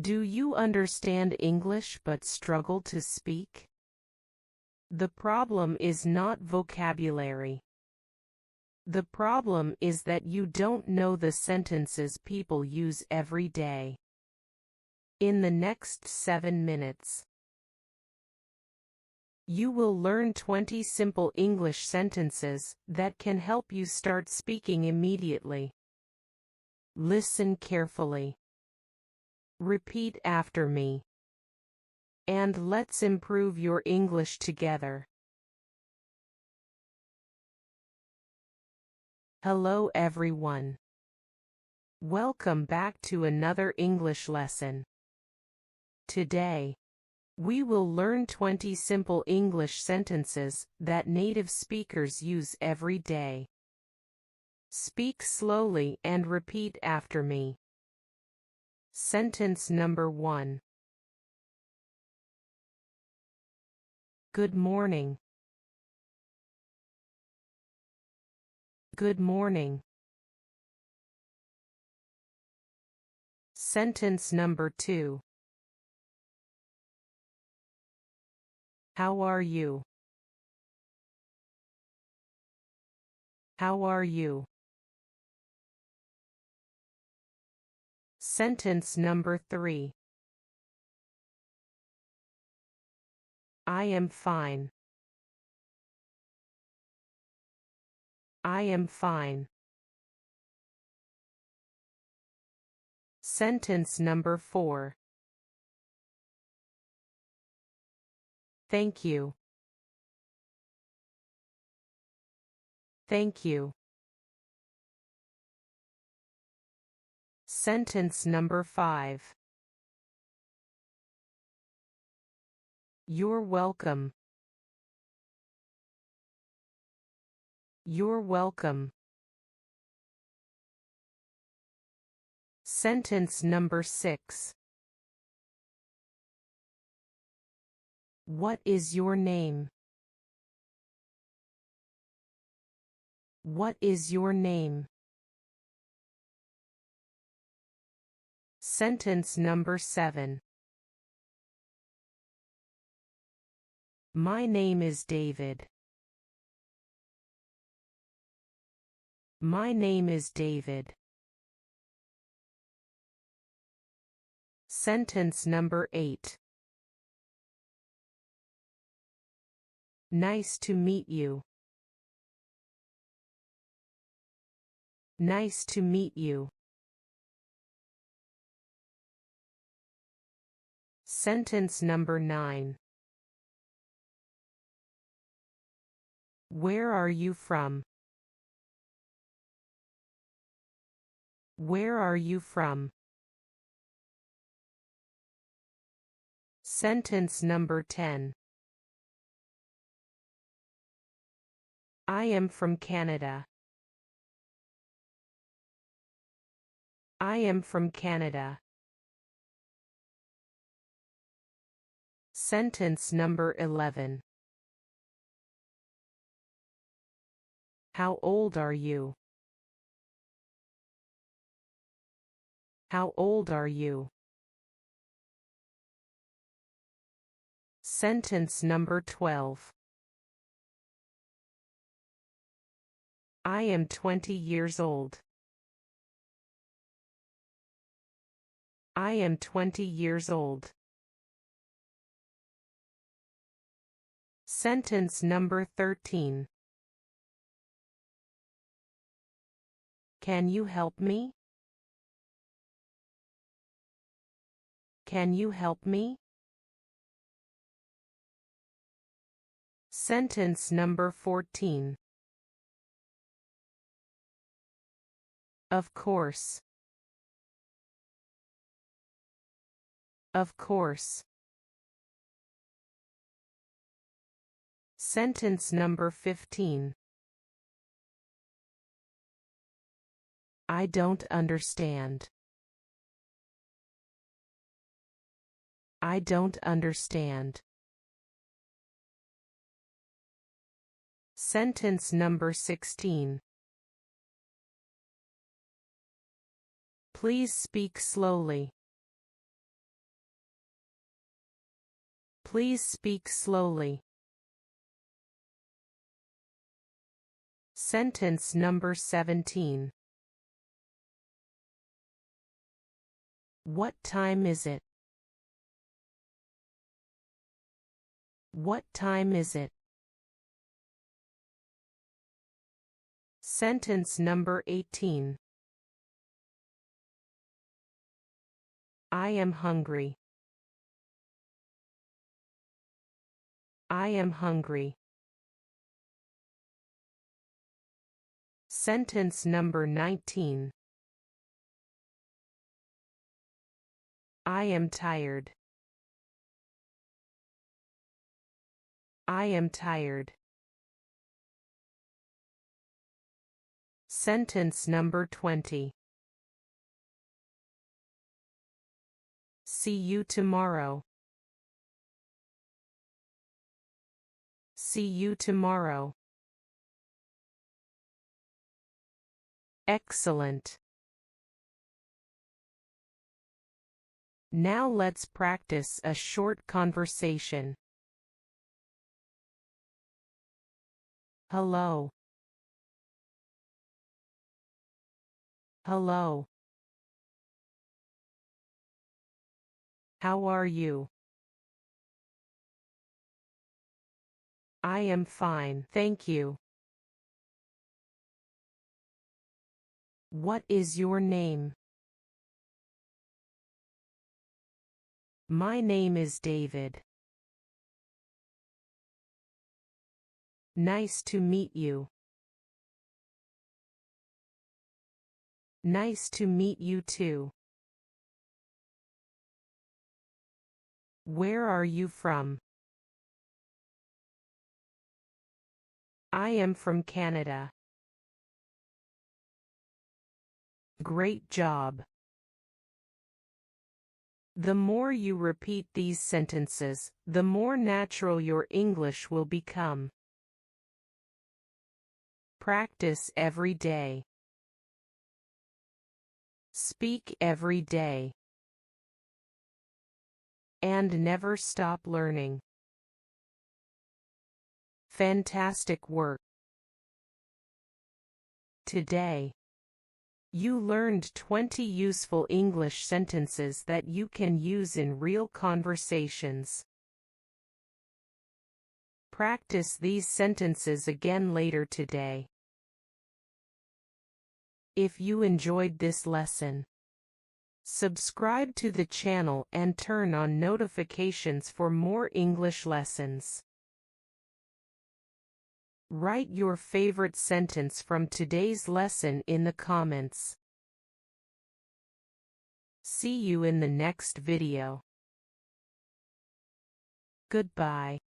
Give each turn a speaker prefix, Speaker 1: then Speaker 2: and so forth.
Speaker 1: Do you understand English but struggle to speak? The problem is not vocabulary. The problem is that you don't know the sentences people use every day. In the next 7 minutes, you will learn 20 simple English sentences that can help you start speaking immediately. Listen carefully. Repeat after me. And let's improve your English together. Hello everyone. Welcome back to another English lesson. Today, we will learn 20 simple English sentences that native speakers use every day. Speak slowly and repeat after me. Sentence number 1. Good morning. Good morning. Sentence number 2. How are you? How are you? Sentence number 3. I am fine. I am fine. Sentence number 4. Thank you. Thank you. Sentence number 5. You're welcome. You're welcome. Sentence number 6. What is your name? What is your name? Sentence number 7. My name is David. My name is David. Sentence number 8. Nice to meet you. Nice to meet you. Sentence number 9. Where are you from? Where are you from? Sentence number 10. I am from Canada. I am from Canada. Sentence number 11. How old are you? How old are you? Sentence number 12. I am 20 years old. I am 20 years old. Sentence number 13. Can you help me? Can you help me? Sentence number 14. Of course. Of course. Sentence number 15. I don't understand. I don't understand. Sentence number 16. Please speak slowly. Please speak slowly. Sentence number 17. What time is it? What time is it? Sentence number 18. I am hungry. I am hungry. Sentence number 19. I am tired. I am tired. Sentence number 20. See you tomorrow. See you tomorrow. Excellent. Now let's practice a short conversation. Hello. Hello. How are you? I am fine, thank you. What is your name? My name is David. Nice to meet you. Nice to meet you too. Where are you from? I am from Canada. Great job. The more you repeat these sentences, the more natural your English will become. Practice every day. Speak every day. And never stop learning. Fantastic work. Today, you learned 20 useful English sentences that you can use in real conversations. Practice these sentences again later today. If you enjoyed this lesson, subscribe to the channel and turn on notifications for more English lessons. Write your favorite sentence from today's lesson in the comments. See you in the next video. Goodbye.